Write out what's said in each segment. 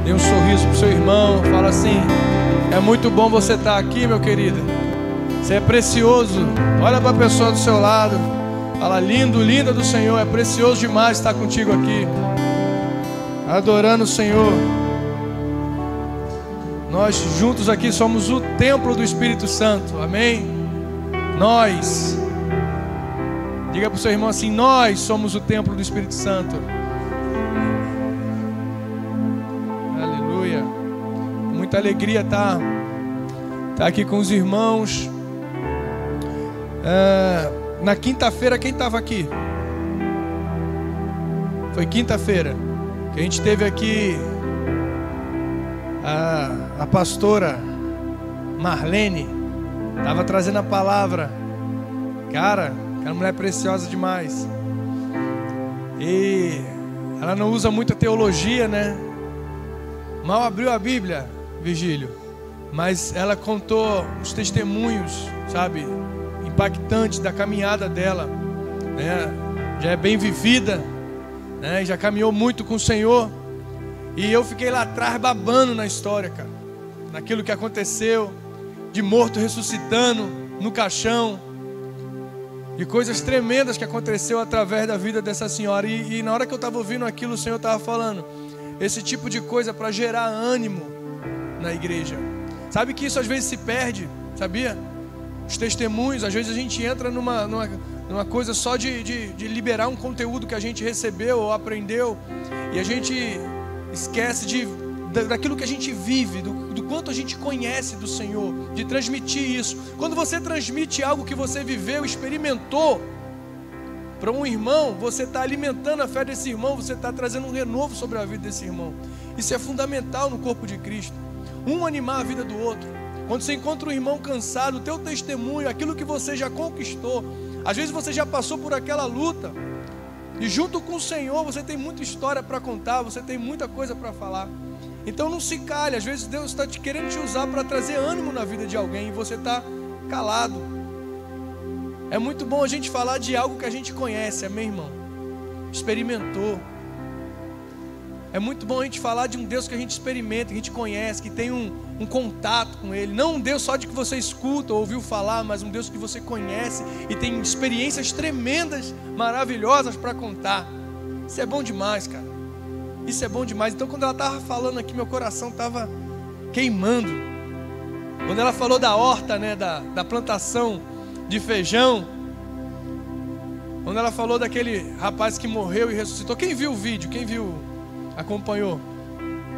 Dê um sorriso pro seu irmão. Fala assim: é muito bom você estar aqui, meu querido. Você é precioso. Olha para a pessoa do seu lado. Fala: lindo, linda do Senhor. É precioso demais estar contigo aqui, adorando o Senhor. Nós juntos aqui somos o templo do Espírito Santo. Amém? Nós. Diga para o seu irmão assim: nós somos o templo do Espírito Santo. Aleluia. Com muita alegria tá aqui com os irmãos. Na quinta-feira, quem estava aqui? Foi quinta-feira que a gente teve aqui a pastora Marlene. Estava trazendo a palavra. Cara, aquela mulher é preciosa demais. E ela não usa muita teologia, né? Mal abriu a Bíblia, Virgílio. Mas ela contou os testemunhos, sabe, impactantes da caminhada dela, né? Já é bem vivida, né? Já caminhou muito com o Senhor. E eu fiquei lá atrás babando na história, cara. Naquilo que aconteceu, de morto ressuscitando no caixão, de coisas tremendas que aconteceu através da vida dessa senhora. E na hora que eu estava ouvindo aquilo, o Senhor estava falando esse tipo de coisa para gerar ânimo na igreja. Sabe que isso às vezes se perde, sabia? Os testemunhos, às vezes a gente entra numa coisa só de liberar um conteúdo que a gente recebeu ou aprendeu, e a gente esquece daquilo que a gente vive, do quanto a gente conhece do Senhor, de transmitir isso. Quando você transmite algo que você viveu, experimentou, para um irmão, você está alimentando a fé desse irmão, você está trazendo um renovo sobre a vida desse irmão. Isso é fundamental no corpo de Cristo. Um animar a vida do outro. Quando você encontra um irmão cansado, o teu testemunho, aquilo que você já conquistou, às vezes você já passou por aquela luta, e junto com o Senhor você tem muita história para contar, você tem muita coisa para falar. Então não se calhe. Às vezes Deus está querendo te usar para trazer ânimo na vida de alguém, e você está calado. É muito bom a gente falar de algo que a gente conhece, amém, irmão? Experimentou. É muito bom a gente falar de um Deus que a gente experimenta, que a gente conhece, que tem um contato com Ele. Não um Deus só de que você escuta ou ouviu falar, mas um Deus que você conhece e tem experiências tremendas, maravilhosas para contar. Isso é bom demais, cara. Isso é bom demais. Então quando ela estava falando aqui, meu coração estava queimando. Quando ela falou da horta, né, da plantação de feijão. Quando ela falou daquele rapaz que morreu e ressuscitou. Quem viu o vídeo? Quem viu? Acompanhou?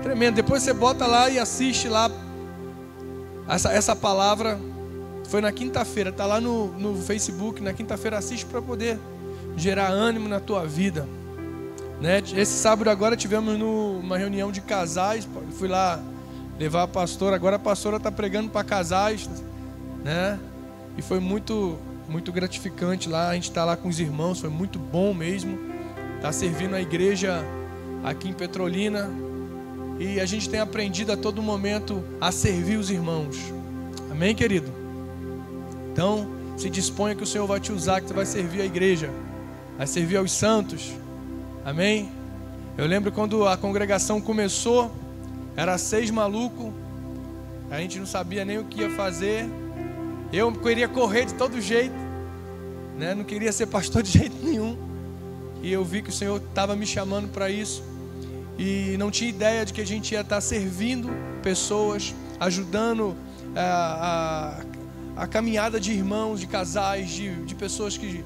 Tremendo. Depois você bota lá e assiste lá. Essa palavra foi na quinta-feira. Está lá no Facebook. Na quinta-feira assiste para poder gerar ânimo na tua vida, né? Esse sábado agora tivemos uma reunião de casais. Fui lá levar a pastora. Agora a pastora está pregando para casais, né? E foi muito, muito gratificante lá. A gente está lá com os irmãos. Foi muito bom mesmo. Está servindo a igreja aqui em Petrolina. E a gente tem aprendido a todo momento a servir os irmãos. Amém, querido? Então, se disponha que o Senhor vai te usar, que você vai servir a igreja, vai servir aos santos. Amém? Eu lembro quando a congregação começou, era 6 malucos, a gente não sabia nem o que ia fazer. Eu queria correr de todo jeito, né? Não queria ser pastor de jeito nenhum. E eu vi que o Senhor estava me chamando para isso. E não tinha ideia de que a gente ia estar servindo pessoas, ajudando a caminhada de irmãos, de casais, de pessoas que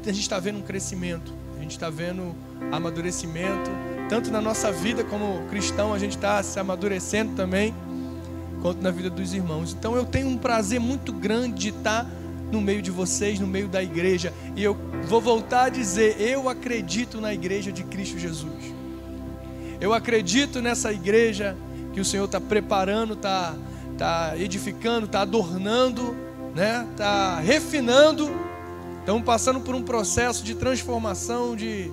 a gente está vendo um crescimento. A gente está vendo amadurecimento, tanto na nossa vida como cristão, a gente está se amadurecendo também, quanto na vida dos irmãos. Então eu tenho um prazer muito grande de estar no meio de vocês, no meio da igreja. E eu vou voltar a dizer, eu acredito na igreja de Cristo Jesus. Eu acredito nessa igreja que o Senhor está preparando, está edificando, está adornando, né? Está refinando. Estamos passando por um processo de transformação, de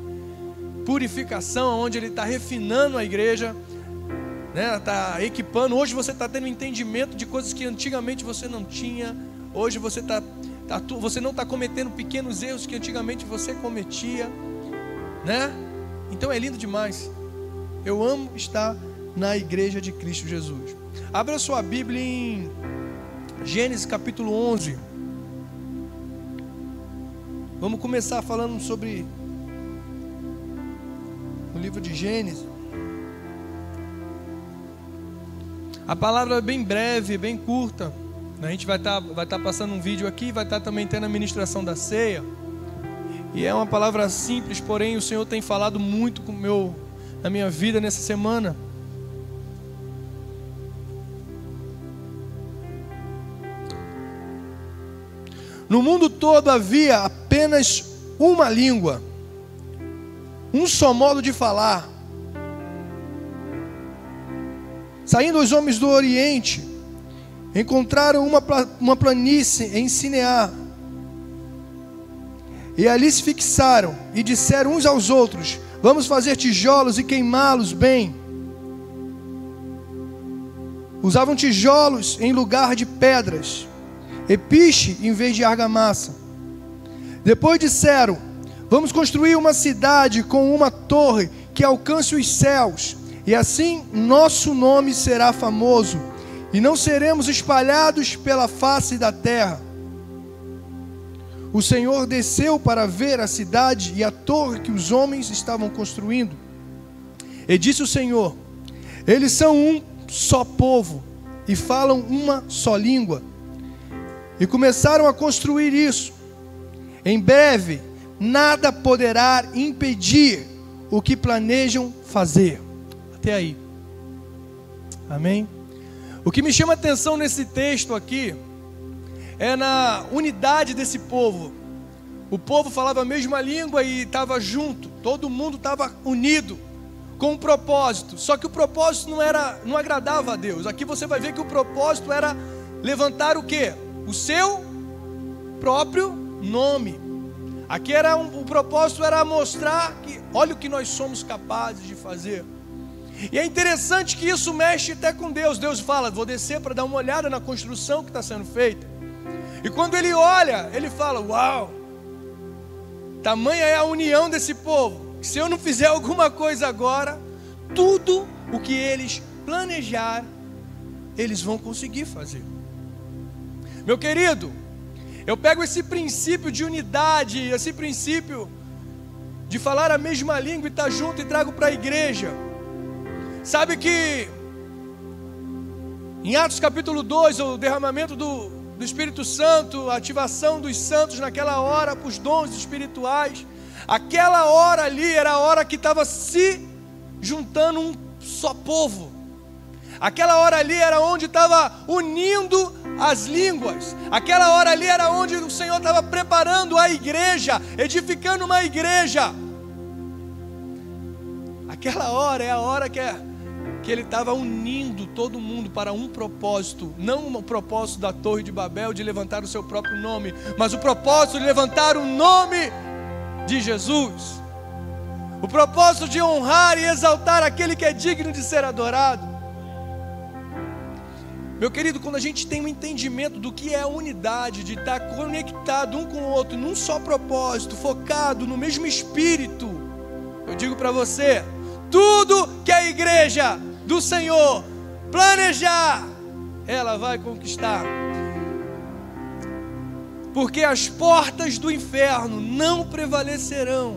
purificação, onde Ele está refinando a igreja, né? Está equipando. Hoje você está tendo entendimento de coisas que antigamente você não tinha. Hoje você você não está cometendo pequenos erros que antigamente você cometia, né? Então é lindo demais. Eu amo estar na igreja de Cristo Jesus. Abra sua Bíblia em Gênesis capítulo 11. Vamos começar falando sobre o livro de Gênesis. A palavra é bem breve, bem curta. A gente vai estar passando um vídeo aqui, vai estar também tendo a ministração da ceia. E é uma palavra simples, porém o Senhor tem falado muito na minha vida nessa semana. No mundo todo havia apenas uma língua, um só modo de falar. Saindo os homens do Oriente, encontraram uma planície em Sinear. E ali se fixaram e disseram uns aos outros: vamos fazer tijolos e queimá-los bem. Usavam tijolos em lugar de pedras, e piche em vez de argamassa. Depois disseram: vamos construir uma cidade com uma torre que alcance os céus, e assim nosso nome será famoso, e não seremos espalhados pela face da terra. O Senhor desceu para ver a cidade e a torre que os homens estavam construindo. E disse o Senhor: eles são um só povo e falam uma só língua. E começaram a construir isso. Em breve, nada poderá impedir o que planejam fazer. Até aí. Amém? O que me chama a atenção nesse texto aqui é na unidade desse povo. O povo falava a mesma língua e estava junto. Todo mundo estava unido com um propósito. Só que o propósito não agradava a Deus. Aqui você vai ver que o propósito era levantar o quê? O seu próprio nome. Aqui o propósito era mostrar que olha o que nós somos capazes de fazer. E é interessante que isso mexe até com Deus. Deus fala: vou descer para dar uma olhada na construção que está sendo feita. E quando ele olha, ele fala: uau, tamanha é a união desse povo. Se eu não fizer alguma coisa agora, tudo o que eles planejar, eles vão conseguir fazer. Meu querido, eu pego esse princípio de unidade, esse princípio de falar a mesma língua e estar junto, e trago para a igreja. Sabe que em Atos capítulo 2, o derramamento do Espírito Santo, a ativação dos santos naquela hora, para os dons espirituais, aquela hora ali era a hora que estava se juntando um só povo. Aquela hora ali era onde estava unindo as línguas. Aquela hora ali era onde o Senhor estava preparando a igreja, edificando uma igreja. Aquela hora é a hora que Ele estava unindo todo mundo para um propósito. Não o propósito da Torre de Babel de levantar o seu próprio nome, mas o propósito de levantar o nome de Jesus. O propósito de honrar e exaltar aquele que é digno de ser adorado. Meu querido, quando a gente tem um entendimento do que é a unidade, de estar conectado um com o outro, num só propósito, focado no mesmo espírito, eu digo para você, tudo que a igreja do Senhor planejar, ela vai conquistar. Porque as portas do inferno não prevalecerão.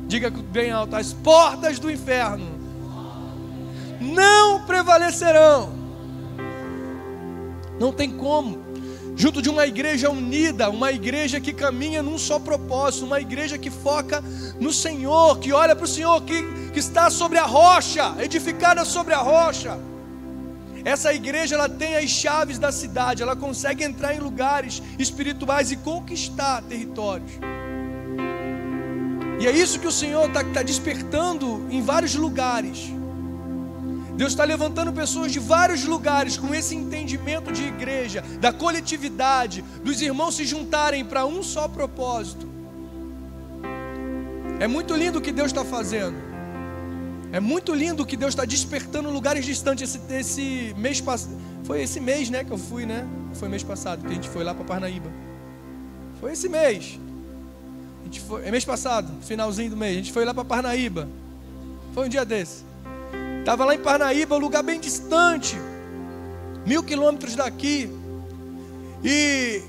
Diga bem alto: as portas do inferno não prevalecerão. Não tem como. Junto de uma igreja unida, uma igreja que caminha num só propósito, uma igreja que foca no Senhor, que olha para o Senhor, que está sobre a rocha, edificada sobre a rocha. Essa igreja, ela tem as chaves da cidade, ela consegue entrar em lugares espirituais e conquistar territórios. E é isso que o Senhor está despertando em vários lugares. Deus está levantando pessoas de vários lugares com esse entendimento de igreja, da coletividade, dos irmãos se juntarem para um só propósito. É muito lindo o que Deus está fazendo. É muito lindo o que Deus está despertando em lugares distantes. Esse mês passado, foi esse mês, né, que eu fui, né? Foi mês passado que a gente foi lá para Parnaíba. Foi esse mês. É mês passado, finalzinho do mês. A gente foi lá para Parnaíba. Foi um dia desse. Estava lá em Parnaíba, um lugar bem distante, 1000 quilômetros daqui. E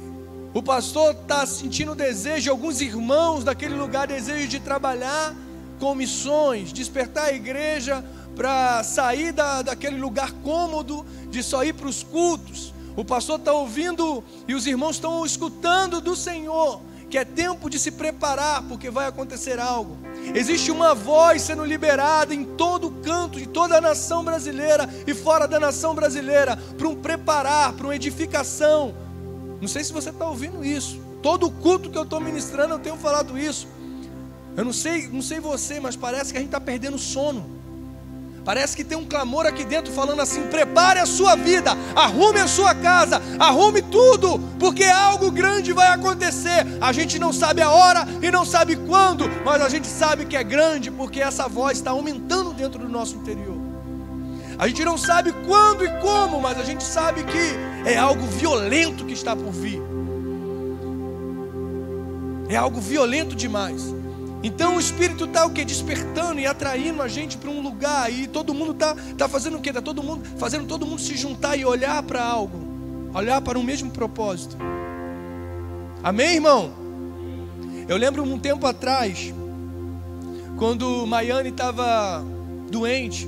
o pastor está sentindo desejo, alguns irmãos daquele lugar, desejo de trabalhar com missões, despertar a igreja para sair daquele lugar cômodo, de só ir para os cultos. O pastor está ouvindo e os irmãos estão escutando do Senhor, que é tempo de se preparar, porque vai acontecer algo. Existe uma voz sendo liberada em todo canto, de toda a nação brasileira e fora da nação brasileira, para um preparar, para uma edificação. Não sei se você está ouvindo isso. Todo culto que eu estou ministrando, eu tenho falado isso. Eu não sei você, mas parece que a gente está perdendo sono. Parece que tem um clamor aqui dentro falando assim: prepare a sua vida, arrume a sua casa, arrume tudo, porque algo grande vai acontecer. A gente não sabe a hora e não sabe quando, mas a gente sabe que é grande, porque essa voz está aumentando dentro do nosso interior. A gente não sabe quando e como, mas a gente sabe que é algo violento que está por vir. É algo violento demais. Então o Espírito está o quê? Despertando e atraindo a gente para um lugar. E todo mundo está fazendo o quê? Está fazendo todo mundo se juntar e olhar para algo. Olhar para o mesmo propósito. Amém, irmão? Eu lembro um tempo atrás, quando Maiane estava doente,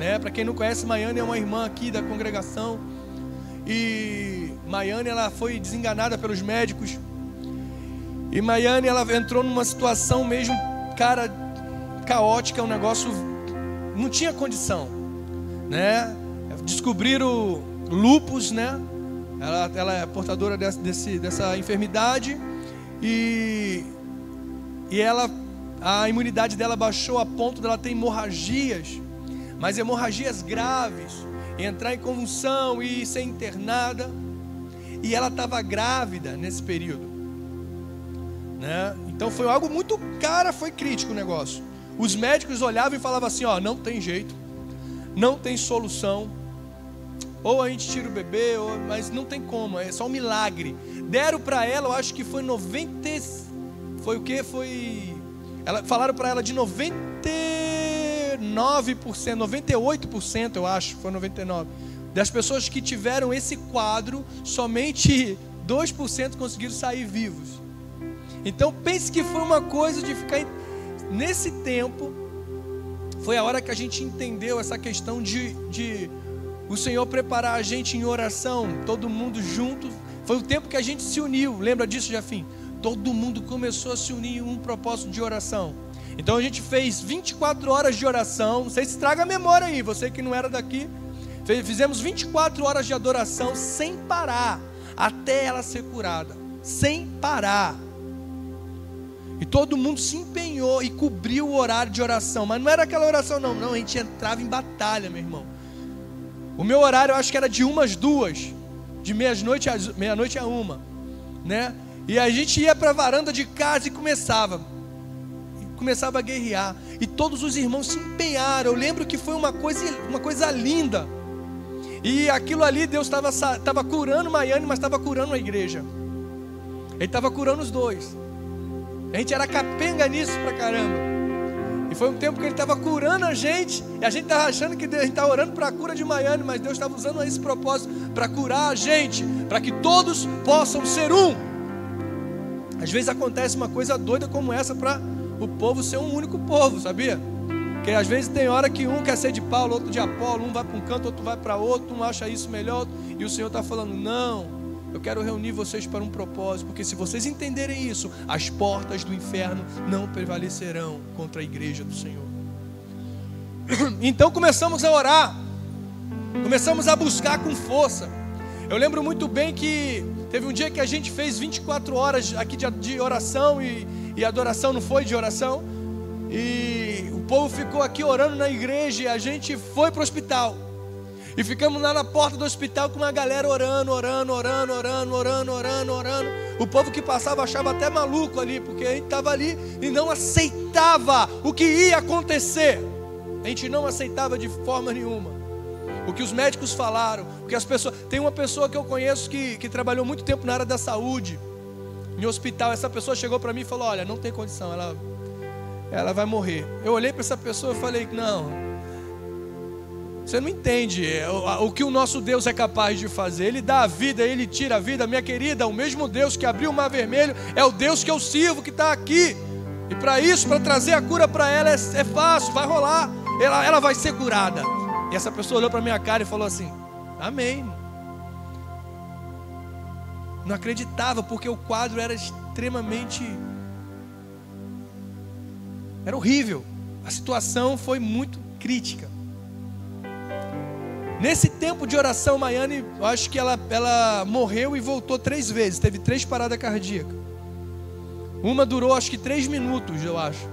né? Para quem não conhece, Maiane é uma irmã aqui da congregação. E Maiane, ela foi desenganada pelos médicos. E Maiane, ela entrou numa situação mesmo, cara, caótica, um negócio, não tinha condição, né? Descobriram lúpus, né? Ela é portadora dessa enfermidade e a imunidade dela baixou a ponto dela ter hemorragias, mas hemorragias graves, entrar em convulsão e ser internada. E ela estava grávida nesse período. Né? Então foi algo muito, foi crítico o negócio. Os médicos olhavam e falavam assim: ó, não tem jeito, não tem solução, ou a gente tira o bebê, mas não tem como, é só um milagre. Deram para ela, eu acho que foi 90, foi o que? Falaram para ela de 99%, 98%, eu acho, foi 99%, das pessoas que tiveram esse quadro, somente 2% conseguiram sair vivos. Então pense que foi uma coisa de ficar nesse tempo. Foi a hora que a gente entendeu essa questão de o Senhor preparar a gente em oração, todo mundo junto. Foi o tempo que a gente se uniu. Lembra disso, Jafim? Todo mundo começou a se unir em um propósito de oração. Então a gente fez 24 horas de oração. Não sei se traga a memória aí, você que não era daqui. Fizemos 24 horas de adoração sem parar, até ela ser curada, sem parar. E todo mundo se empenhou e cobriu o horário de oração. Mas não era aquela oração não, a gente entrava em batalha, meu irmão. O meu horário eu acho que era de 1 às 2, de meia-noite a 1, né? E a gente ia para a varanda de casa e começava a guerrear. E todos os irmãos se empenharam. Eu lembro que foi uma coisa linda. E aquilo ali, Deus estava curando Maiane, mas estava curando a igreja. Ele estava curando os dois. A gente era capenga nisso pra caramba. E foi um tempo que ele estava curando a gente. E a gente estava achando que a gente estava orando para a cura de Maiane, mas Deus estava usando esse propósito para curar a gente, para que todos possam ser um. Às vezes acontece uma coisa doida como essa para o povo ser um único povo, sabia? Porque às vezes tem hora que um quer ser de Paulo, outro de Apolo, um vai para um canto, outro vai para outro, um acha isso melhor, e o Senhor está falando: não, eu quero reunir vocês para um propósito, porque se vocês entenderem isso, as portas do inferno não prevalecerão contra a igreja do Senhor. Então começamos a orar, começamos a buscar com força. Eu lembro muito bem que teve um dia que a gente fez 24 horas aqui de oração e adoração, não foi de oração, e o povo ficou aqui orando na igreja e a gente foi para o hospital. E ficamos lá na porta do hospital com uma galera orando. O povo que passava achava até maluco ali, porque a gente estava ali e não aceitava o que ia acontecer. A gente não aceitava de forma nenhuma o que os médicos falaram, o que as pessoas... Tem uma pessoa que eu conheço que trabalhou muito tempo na área da saúde, em hospital. Essa pessoa chegou para mim e falou: olha, não tem condição, ela vai morrer. Eu olhei para essa pessoa e falei: não, Você não entende o que o nosso Deus é capaz de fazer. Ele dá a vida, Ele tira a vida. Minha querida, o mesmo Deus que abriu o mar vermelho é o Deus que eu sirvo, que está aqui. E para isso, para trazer a cura para ela, é fácil, vai rolar. Ela vai ser curada. E essa pessoa olhou para minha cara e falou assim: amém. Não acreditava, porque o quadro era extremamente... era horrível. A situação foi muito crítica. Nesse tempo de oração, Maiane, eu acho que ela morreu e voltou 3 vezes. Teve 3 paradas cardíacas. Uma durou acho que 3 minutos, eu acho.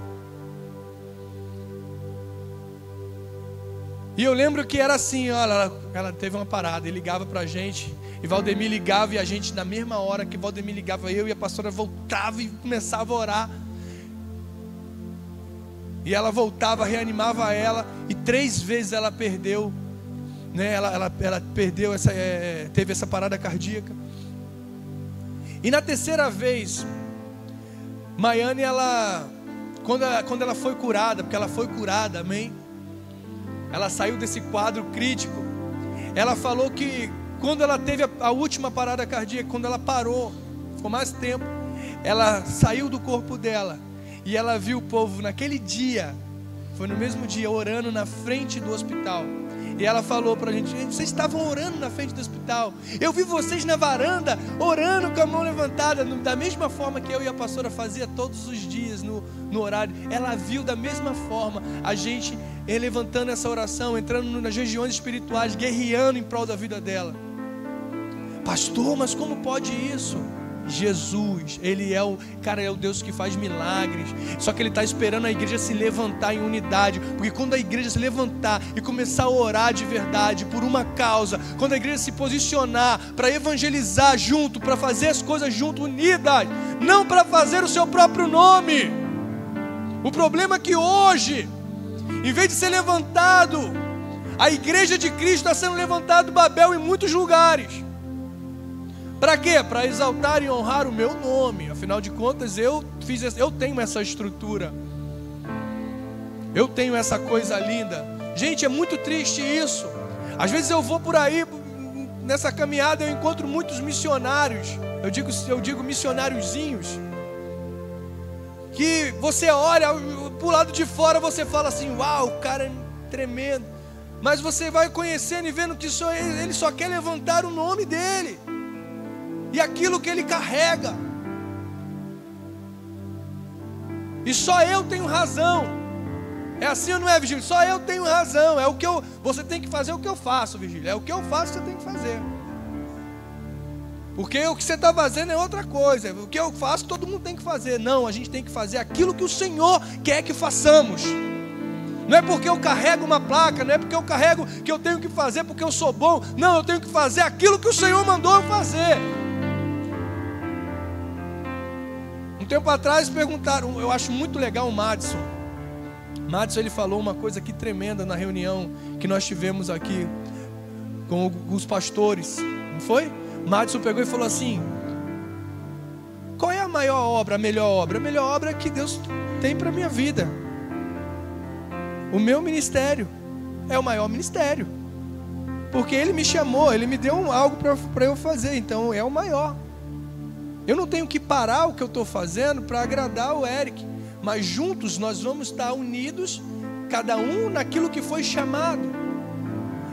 E eu lembro que era assim, olha, ela teve uma parada e ligava pra gente. E Valdemir ligava e a gente, na mesma hora que Valdemir ligava, eu e a pastora voltava e começava a orar. E ela voltava, reanimava ela. E 3 vezes ela perdeu, né? Ela perdeu, teve essa parada cardíaca. E na 3ª vez, Maiane, quando ela foi curada, porque ela foi curada, amém? Ela saiu desse quadro crítico. Ela falou que quando ela teve a última parada cardíaca, quando ela parou, ficou mais tempo, ela saiu do corpo dela e ela viu o povo naquele dia, foi no mesmo dia, orando na frente do hospital. E ela falou pra gente: vocês estavam orando na frente do hospital. Eu vi vocês na varanda, orando com a mão levantada, da mesma forma que eu e a pastora fazia todos os dias no horário. Ela viu da mesma forma a gente levantando essa oração, entrando nas regiões espirituais, guerreando em prol da vida dela. Pastor, mas como pode isso? Jesus, Ele é o Deus que faz milagres. Só que Ele está esperando a igreja se levantar em unidade. Porque quando a igreja se levantar e começar a orar de verdade por uma causa, quando a igreja se posicionar para evangelizar junto, para fazer as coisas junto, unidas, não para fazer o seu próprio nome. O problema é que hoje, em vez de ser levantado, a igreja de Cristo está sendo levantada Babel em muitos lugares. Para quê? Para exaltar e honrar o meu nome. Afinal de contas, eu tenho essa estrutura. Eu tenho essa coisa linda. Gente, é muito triste isso. Às vezes eu vou por aí, nessa caminhada eu encontro muitos missionários. Eu digo missionáriozinhos. Que você olha pro lado de fora, você fala assim: uau, o cara é tremendo. Mas você vai conhecendo e vendo que ele só quer levantar o nome dele e aquilo que ele carrega. E só eu tenho razão. É assim ou não é, Virgílio? Só eu tenho razão. Você tem que fazer o que eu faço, Virgílio. É o que eu faço, você tem que fazer. Porque o que você está fazendo é outra coisa. O que eu faço, todo mundo tem que fazer. Não, a gente tem que fazer aquilo que o Senhor quer que façamos. Não é porque eu carrego uma placa, não é porque eu carrego que eu tenho que fazer porque eu sou bom. Não, eu tenho que fazer aquilo que o Senhor mandou eu fazer. Um tempo atrás perguntaram, eu acho muito legal o Madison. Madison, ele falou uma coisa aqui tremenda na reunião que nós tivemos aqui com os pastores, não foi? Madison pegou e falou assim: qual é a maior obra, a melhor obra? A melhor obra que Deus tem para a minha vida. O meu ministério é o maior ministério, porque Ele me chamou, Ele me deu algo para eu fazer, então é o maior. Eu não tenho que parar o que eu estou fazendo para agradar o Eric, mas juntos nós vamos estar unidos, cada um naquilo que foi chamado,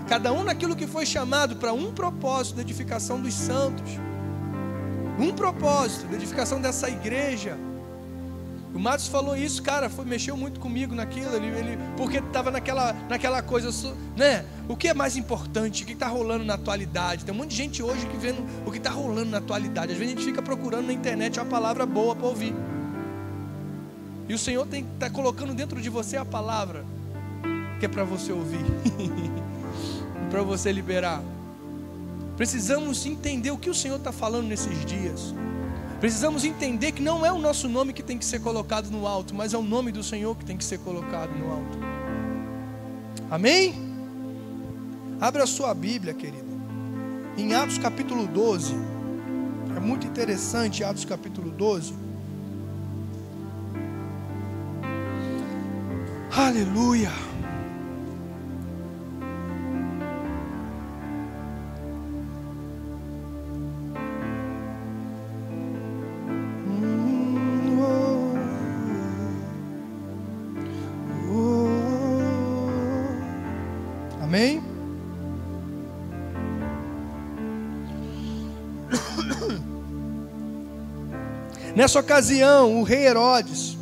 cada um naquilo que foi chamado para um propósito, da edificação dos santos, um propósito, da edificação dessa igreja. O Matos falou isso, cara, mexeu muito comigo naquilo, porque estava naquela coisa, né? O que é mais importante, o que está rolando na atualidade? Tem um monte de gente hoje que vendo o que está rolando na atualidade. Às vezes a gente fica procurando na internet uma palavra boa para ouvir. E o Senhor está colocando dentro de você a palavra que é para você ouvir, para você liberar. Precisamos entender o que o Senhor está falando nesses dias. Precisamos entender que não é o nosso nome que tem que ser colocado no alto, mas é o nome do Senhor que tem que ser colocado no alto. Amém? Abra a sua Bíblia, querido, em Atos capítulo 12. É muito interessante, Atos capítulo 12. Aleluia. Amém? Nessa ocasião, o rei Herodes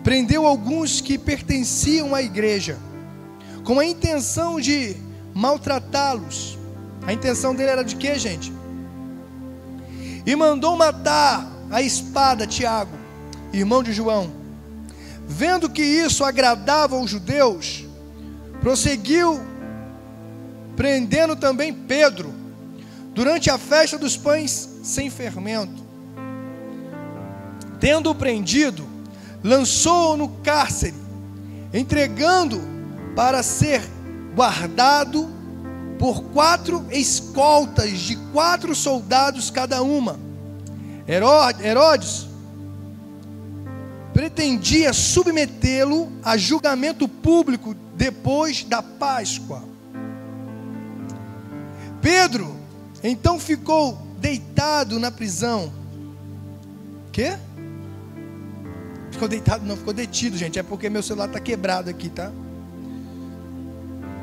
prendeu alguns que pertenciam à igreja, com a intenção de maltratá-los. A intenção dele era de quê, gente? E mandou matar a espada Tiago, irmão de João. Vendo que isso agradava aos judeus, prosseguiu prendendo também Pedro, durante a festa dos pães sem fermento. Tendo-o prendido, lançou-o no cárcere, entregando para ser guardado por 4 escoltas de 4 soldados cada uma. Herodes pretendia submetê-lo a julgamento público depois da Páscoa. Pedro então ficou deitado na prisão. Quê? Ficou deitado? Não, ficou detido, gente. É porque meu celular está quebrado aqui, tá?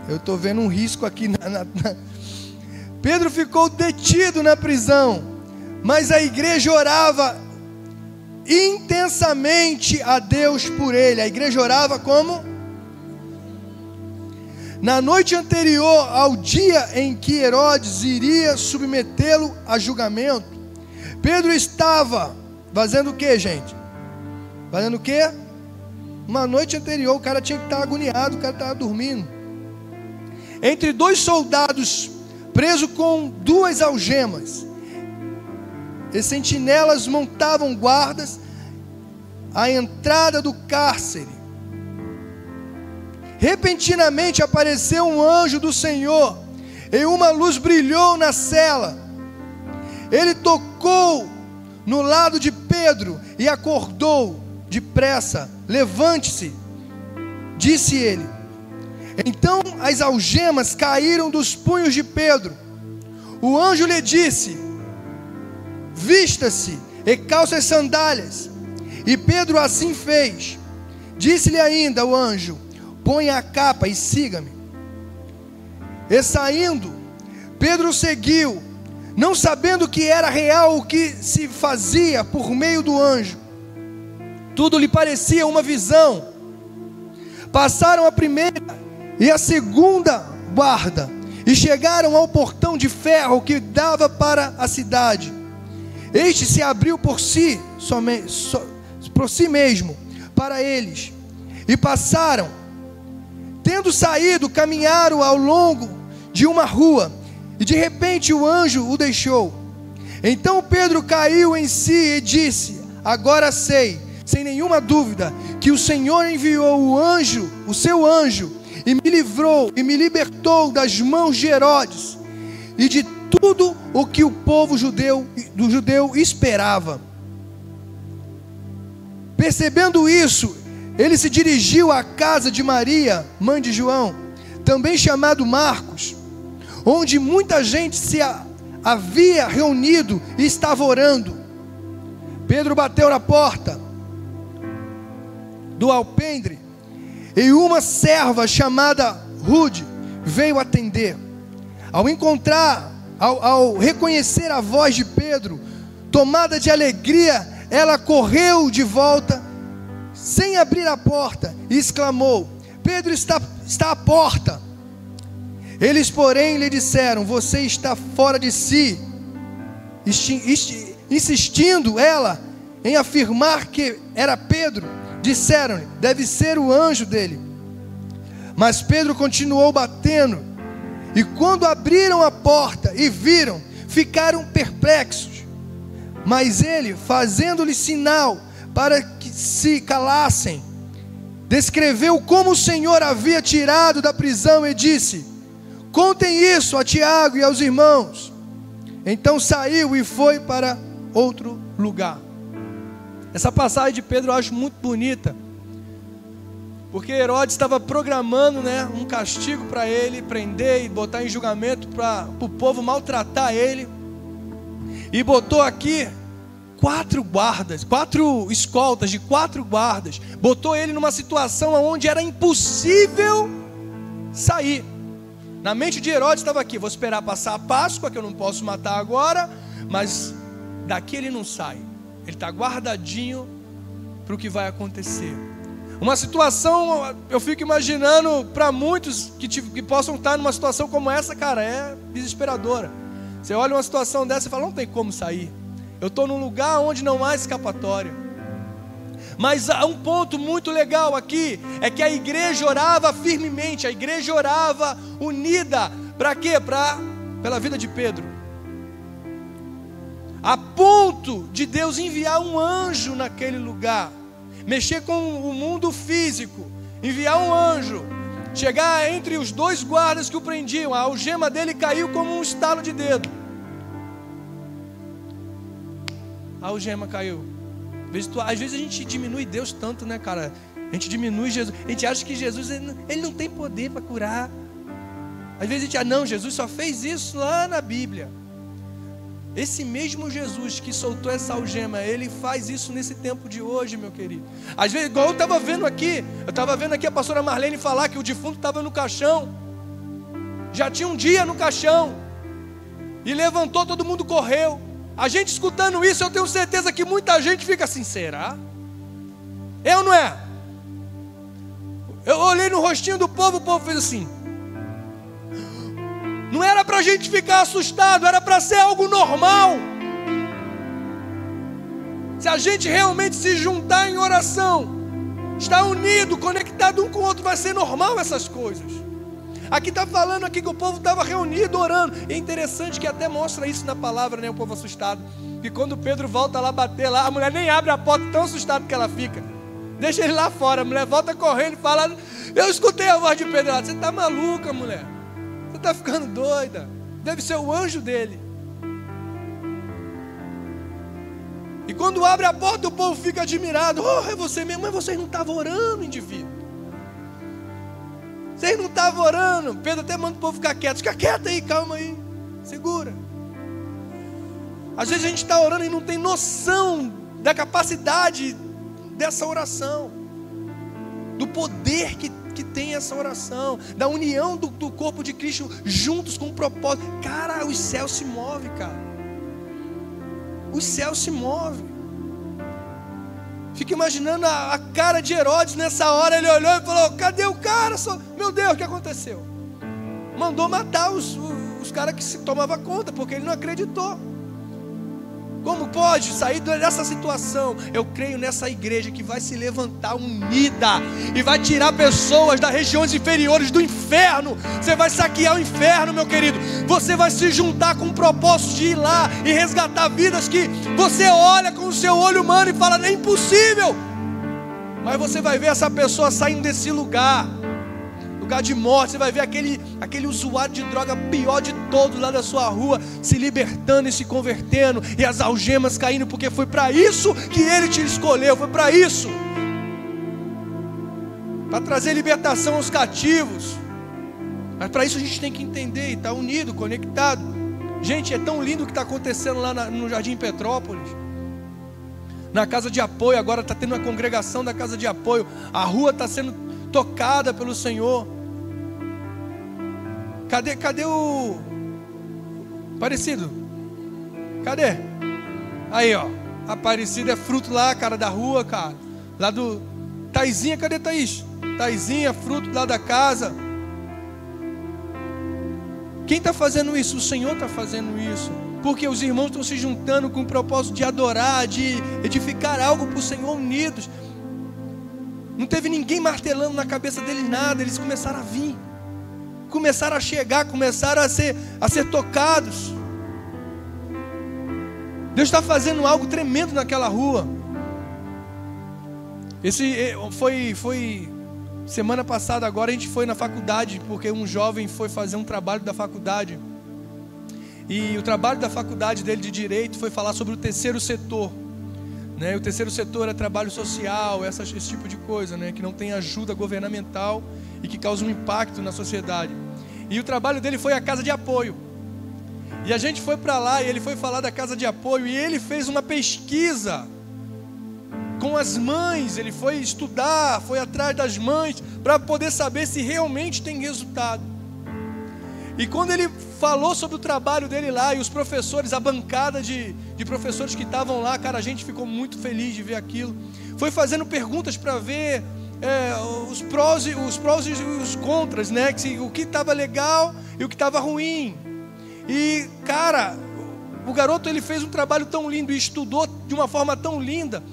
Eu estou vendo um risco aqui. Pedro ficou detido na prisão, mas a igreja orava intensamente a Deus por ele. A igreja orava como? Na noite anterior ao dia em que Herodes iria submetê-lo a julgamento, Pedro estava fazendo o que, gente? Fazendo o que? Uma noite anterior, o cara tinha que estar agoniado, o cara estava dormindo. Entre 2 soldados, preso com 2 algemas, e sentinelas montavam guardas à entrada do cárcere. Repentinamente apareceu um anjo do Senhor, e uma luz brilhou na cela. Ele tocou no lado de Pedro e acordou depressa. Levante-se, disse ele. Então as algemas caíram dos punhos de Pedro. O anjo lhe disse: vista-se e calça as sandálias. E Pedro assim fez. Disse-lhe ainda o anjo: ponha a capa e siga-me. E saindo, Pedro seguiu, não sabendo que era real o que se fazia por meio do anjo. Tudo lhe parecia uma visão. Passaram a primeira e a segunda guarda, e chegaram ao portão de ferro que dava para a cidade. Este se abriu por si mesmo, para eles, e passaram. Tendo saído, caminharam ao longo de uma rua, e de repente o anjo o deixou. Então Pedro caiu em si e disse: agora sei, sem nenhuma dúvida, que o Senhor enviou o seu anjo, e me livrou e me libertou das mãos de Herodes e de tudo o que o povo judeu esperava. Percebendo isso, ele se dirigiu à casa de Maria, mãe de João, também chamado Marcos, onde muita gente se havia reunido e estava orando. Pedro bateu na porta do alpendre, e uma serva chamada Rude veio atender. Ao reconhecer a voz de Pedro, tomada de alegria, ela correu de volta, sem abrir a porta, e exclamou: Pedro está à porta. Eles, porém, lhe disseram: você está fora de si. Insistindo ela em afirmar que era Pedro, disseram-lhe: deve ser o anjo dele. Mas Pedro continuou batendo, e quando abriram a porta e viram, ficaram perplexos. Mas ele, fazendo-lhe sinal para que se calassem, descreveu como o Senhor havia tirado da prisão e disse: contem isso a Tiago e aos irmãos. Então saiu e foi para outro lugar. Essa passagem de Pedro eu acho muito bonita, porque Herodes estava programando, um castigo para ele, prender e botar em julgamento para o povo maltratar ele, e botou aqui 4 escoltas de 4 guardas, botou ele numa situação onde era impossível sair. Na mente de Herodes estava aqui: vou esperar passar a Páscoa, que eu não posso matar agora, mas daqui ele não sai. Ele está guardadinho para o que vai acontecer. Uma situação, eu fico imaginando, para muitos que possam estar numa situação como essa, cara, é desesperadora. Você olha uma situação dessa e fala: não tem como sair. Eu estou num lugar onde não há escapatória. Mas há um ponto muito legal aqui, é que a igreja orava firmemente, a igreja orava unida. Para quê? Pela vida de Pedro. A ponto de Deus enviar um anjo naquele lugar, mexer com o mundo físico, enviar um anjo, chegar entre os dois guardas que o prendiam, a algema dele caiu como um estalo de dedo. A algema caiu. Às vezes a gente diminui Deus tanto, né, cara? A gente diminui Jesus. A gente acha que Jesus ele não tem poder para curar. Às vezes a gente acha: não, Jesus só fez isso lá na Bíblia. Esse mesmo Jesus que soltou essa algema, ele faz isso nesse tempo de hoje, meu querido. Às vezes, igual eu estava vendo aqui a pastora Marlene falar que o defunto estava no caixão. Já tinha um dia no caixão. E levantou, todo mundo correu. A gente escutando isso, eu tenho certeza que muita gente fica assim: será? É ou não é? Eu olhei no rostinho do povo, o povo fez assim. Não era para a gente ficar assustado, era para ser algo normal. Se a gente realmente se juntar em oração, estar unido, conectado um com o outro, vai ser normal essas coisas. Aqui está falando aqui que o povo estava reunido orando. E é interessante que até mostra isso na palavra, né? O povo assustado. E quando Pedro volta lá bater lá, a mulher nem abre a porta, tão assustada que ela fica. Deixa ele lá fora. A mulher volta correndo e fala: eu escutei a voz de Pedro lá. Você está maluca, mulher? Você está ficando doida? Deve ser o anjo dele. E quando abre a porta, o povo fica admirado: oh, é você mesmo? Mas vocês não estavam orando, indivíduo. Vocês não estavam orando. Pedro até manda o povo ficar quieto. Fica quieto aí, calma aí, segura. Às vezes a gente está orando e não tem noção da capacidade dessa oração, do poder que tem essa oração, da união do corpo de Cristo juntos com um propósito. Cara, os céus se movem, cara. Os céus se movem. Fica imaginando a cara de Herodes nessa hora. Ele olhou e falou: cadê o cara? Meu Deus, o que aconteceu? Mandou matar os caras que se tomavam conta, porque ele não acreditou. Como pode sair dessa situação? Eu creio nessa igreja que vai se levantar unida e vai tirar pessoas das regiões inferiores do inferno. Você vai saquear o inferno, meu querido. Você vai se juntar com o propósito de ir lá e resgatar vidas que você olha com o seu olho humano e fala: é impossível. Mas você vai ver essa pessoa saindo desse lugar de morte. Você vai ver aquele usuário de droga pior de todos lá da sua rua se libertando e se convertendo, e as algemas caindo, porque foi para isso que ele te escolheu. Foi para isso, para trazer libertação aos cativos. Mas para isso a gente tem que entender e estar unido, conectado. Gente, é tão lindo o que está acontecendo lá no Jardim Petrópolis, na casa de apoio. Agora está tendo uma congregação da casa de apoio. A rua está sendo tocada pelo Senhor. Cadê o Aparecido? Cadê? Aí, ó. Aparecido é fruto lá, cara, da rua, cara. Lá do Taizinha, cadê Thaís? Taizinha, fruto lá da casa. Quem está fazendo isso? O Senhor está fazendo isso. Porque os irmãos estão se juntando com o propósito de adorar, de edificar algo para o Senhor, unidos. Não teve ninguém martelando na cabeça deles nada. Eles começaram a vir, começaram a chegar, começaram a ser tocados. Deus está fazendo algo tremendo naquela rua. Foi semana passada. Agora a gente foi na faculdade, porque um jovem foi fazer um trabalho da faculdade. E o trabalho da faculdade dele de Direito foi falar sobre o terceiro setor. O terceiro setor é trabalho social, esse tipo de coisa, que não tem ajuda governamental e que causa um impacto na sociedade. E o trabalho dele foi a casa de apoio. E a gente foi para lá e ele foi falar da casa de apoio, e ele fez uma pesquisa com as mães, ele foi estudar, foi atrás das mães, para poder saber se realmente tem resultado. E quando ele falou sobre o trabalho dele lá, e os professores, a bancada de professores que estavam lá, cara, a gente ficou muito feliz de ver aquilo. Foi fazendo perguntas para ver os prós e os contras, né? O que estava legal e o que estava ruim. E, cara, o garoto, ele fez um trabalho tão lindo e estudou de uma forma tão linda,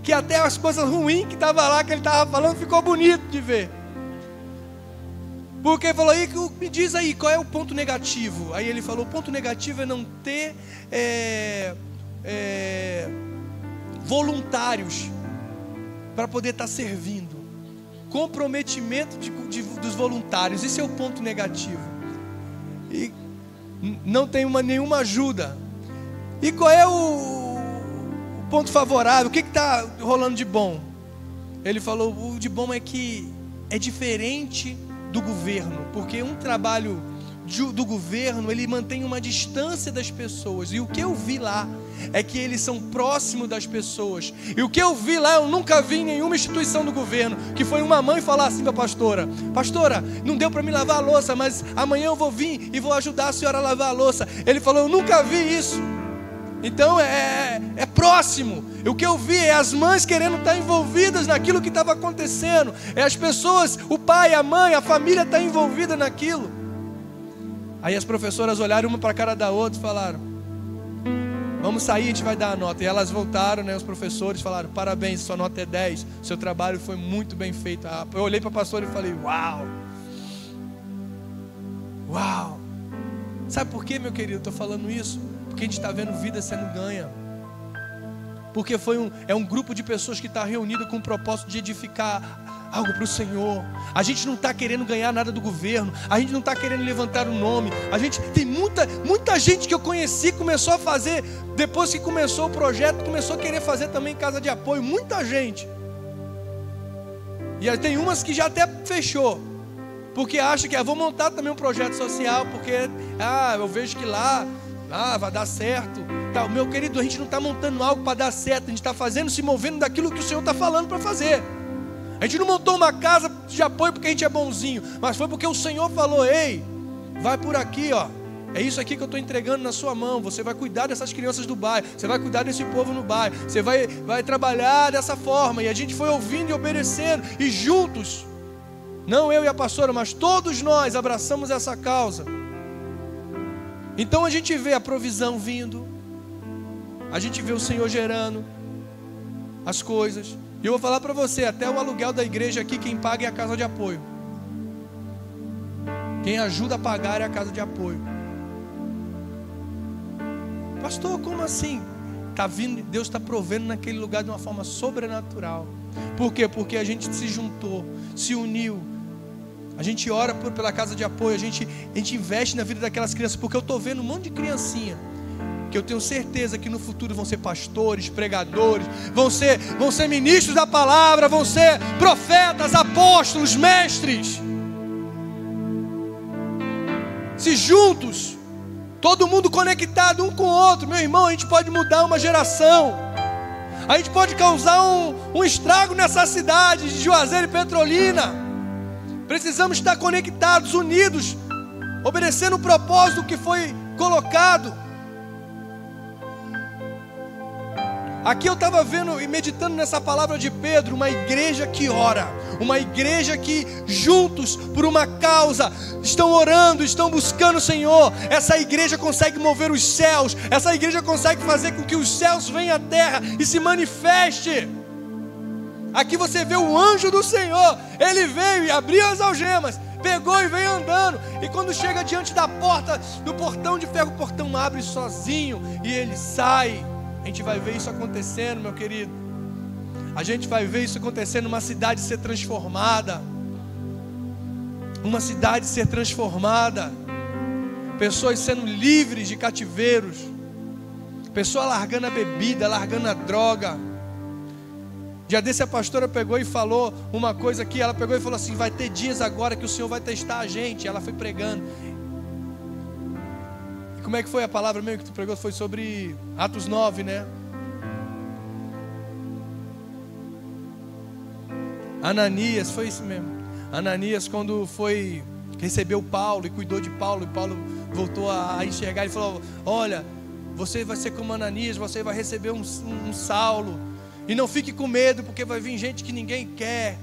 que até as coisas ruins que estavam lá, que ele estava falando, ficou bonito de ver. Porque ele falou, aí, me diz aí, qual é o ponto negativo? Aí ele falou, o ponto negativo é não ter voluntários para poder estar servindo. Comprometimento dos voluntários, esse é o ponto negativo. E não tem nenhuma ajuda. E qual é o ponto favorável? O que está rolando de bom? Ele falou, o de bom é que é diferente do governo, porque um trabalho do governo, ele mantém uma distância das pessoas, e o que eu vi lá é que eles são próximos das pessoas. E o que eu vi lá, eu nunca vi em nenhuma instituição do governo, que foi uma mãe falar assim para a pastora: pastora, não deu para me lavar a louça, mas amanhã eu vou vir e vou ajudar a senhora a lavar a louça. Ele falou, eu nunca vi isso. Então é próximo. O que eu vi é as mães querendo estar envolvidas naquilo que estava acontecendo. É as pessoas, o pai, a mãe, a família está envolvida naquilo. Aí as professoras olharam uma para a cara da outra e falaram: vamos sair, a gente vai dar a nota. E elas voltaram, né, os professores falaram: parabéns, sua nota é 10, seu trabalho foi muito bem feito. Eu olhei para a pastora e falei: uau, uau. Sabe por quê, meu querido, eu estou falando isso? Porque a gente está vendo vida sendo ganha. Porque é um grupo de pessoas que está reunido com o propósito de edificar algo para o Senhor. A gente não está querendo ganhar nada do governo, a gente não está querendo levantar o nome. A gente tem muita gente que eu conheci, começou a fazer, depois que começou o projeto, começou a querer fazer também casa de apoio, muita gente. E aí tem umas que já até fechou, porque acha que vou montar também um projeto social, porque eu vejo que lá vai dar certo. Tá, meu querido, a gente não está montando algo para dar certo, a gente está fazendo, se movendo daquilo que o Senhor está falando para fazer. A gente não montou uma casa de apoio porque a gente é bonzinho, mas foi porque o Senhor falou: ei, vai por aqui, ó. É isso aqui que eu estou entregando na sua mão. Você vai cuidar dessas crianças do bairro, você vai cuidar desse povo no bairro, você vai trabalhar dessa forma. E a gente foi ouvindo e obedecendo, e juntos, não eu e a pastora, mas todos nós abraçamos essa causa. Então a gente vê a provisão vindo, a gente vê o Senhor gerando as coisas. E eu vou falar para você, até o aluguel da igreja aqui, quem paga é a casa de apoio. Quem ajuda a pagar é a casa de apoio. Pastor, como assim? Está vindo, Deus está provendo naquele lugar de uma forma sobrenatural. Por quê? Porque a gente se juntou, se uniu. A gente ora pela casa de apoio, a gente investe na vida daquelas crianças, porque eu estou vendo um monte de criancinha que eu tenho certeza que no futuro vão ser pastores, pregadores, vão ser ministros da palavra, vão ser profetas, apóstolos, mestres. Se juntos, todo mundo conectado um com o outro, meu irmão, a gente pode mudar uma geração. A gente pode causar um estrago nessa cidade de Juazeiro e Petrolina. Precisamos estar conectados, unidos, obedecendo o propósito que foi colocado. Aqui eu estava vendo e meditando nessa palavra de Pedro, uma igreja que ora, uma igreja que juntos por uma causa estão orando, estão buscando o Senhor. Essa igreja consegue mover os céus, essa igreja consegue fazer com que os céus venham à terra e se manifeste. Aqui você vê o anjo do Senhor, ele veio e abriu as algemas, pegou e veio andando, e quando chega diante da porta, do portão de ferro, o portão abre sozinho e ele sai. A gente vai ver isso acontecendo, meu querido. A gente vai ver isso acontecendo, uma cidade ser transformada. Uma cidade ser transformada. Pessoas sendo livres de cativeiros. Pessoa largando a bebida, largando a droga. Dia desse a pastora pegou e falou uma coisa aqui. Ela pegou e falou assim: vai ter dias agora que o Senhor vai testar a gente. Ela foi pregando. Como é que foi a palavra mesmo que tu pregou? Foi sobre Atos 9, né? Ananias, foi isso mesmo. Ananias, quando foi, recebeu Paulo e cuidou de Paulo, e Paulo voltou a enxergar, ele falou: olha, você vai ser como Ananias, você vai receber um Saulo, e não fique com medo, porque vai vir gente que ninguém quer,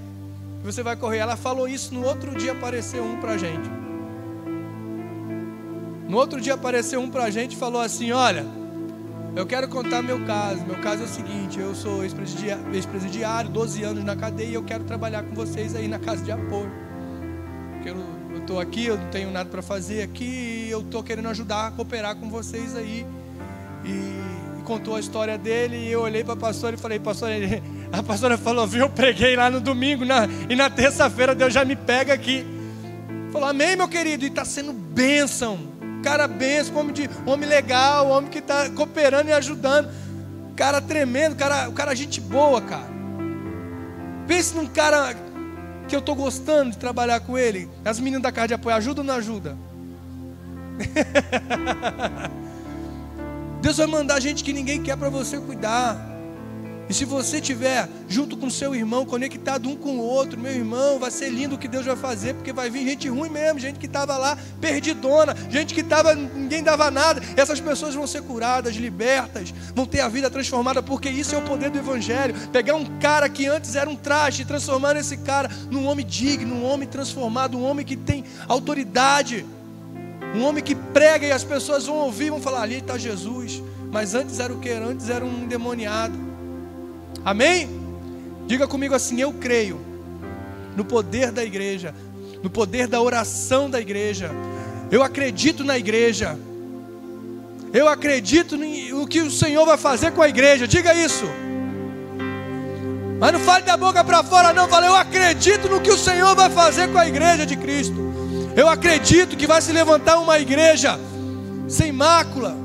você vai correr. Ela falou isso, no outro dia apareceu um pra gente. No outro dia apareceu um pra gente e falou assim: olha, eu quero contar meu caso. Meu caso é o seguinte: eu sou ex-presidiário, 12 anos na cadeia, e eu quero trabalhar com vocês aí na casa de apoio. Eu estou aqui, eu não tenho nada para fazer aqui, e eu estou querendo ajudar, cooperar com vocês aí. E contou a história dele, e eu olhei para a pastora e falei: pastora, a pastora falou: viu, eu preguei lá no domingo, e na terça-feira Deus já me pega aqui. Falou: amém, meu querido, e está sendo bênção. Cara benção, homem legal, homem que está cooperando e ajudando, cara tremendo, o cara gente boa, cara. Pense num cara que eu estou gostando de trabalhar com ele. As meninas da casa de apoio, ajuda ou não ajuda? Deus vai mandar gente que ninguém quer para você cuidar. E se você estiver junto com seu irmão, conectado um com o outro, meu irmão, vai ser lindo o que Deus vai fazer, porque vai vir gente ruim mesmo, gente que estava lá perdidona, gente que ninguém dava nada. Essas pessoas vão ser curadas, libertas, vão ter a vida transformada, porque isso é o poder do Evangelho. Pegar um cara que antes era um traste e transformar esse cara num homem digno, um homem transformado, um homem que tem autoridade, um homem que prega e as pessoas vão ouvir, vão falar: ali está Jesus. Mas antes era o que? Antes era um endemoniado. Amém? Diga comigo assim: eu creio no poder da igreja, no poder da oração da igreja. Eu acredito na igreja. Eu acredito no que o Senhor vai fazer com a igreja. Diga isso. Mas não fale da boca para fora não. Fale: eu acredito no que o Senhor vai fazer com a igreja de Cristo. Eu acredito que vai se levantar uma igreja sem mácula.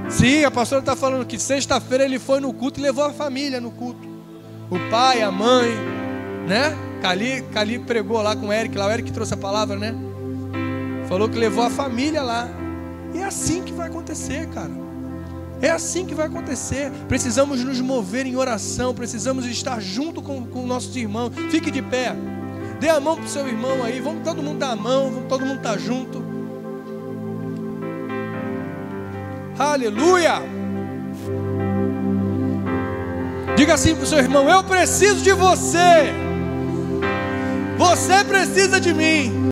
Sim, a pastora está falando que sexta-feira ele foi no culto e levou a família no culto. O pai, a mãe, né? Cali pregou lá com o Eric, lá o Eric trouxe a palavra, né? Falou que levou a família lá. E é assim que vai acontecer, cara. É assim que vai acontecer. Precisamos nos mover em oração, precisamos estar junto com nossos irmãos. Fique de pé. Dê a mão para o seu irmão aí. Vamos todo mundo dar a mão, vamos todo mundo estar junto. Aleluia! Diga assim para o seu irmão: eu preciso de você. Você precisa de mim.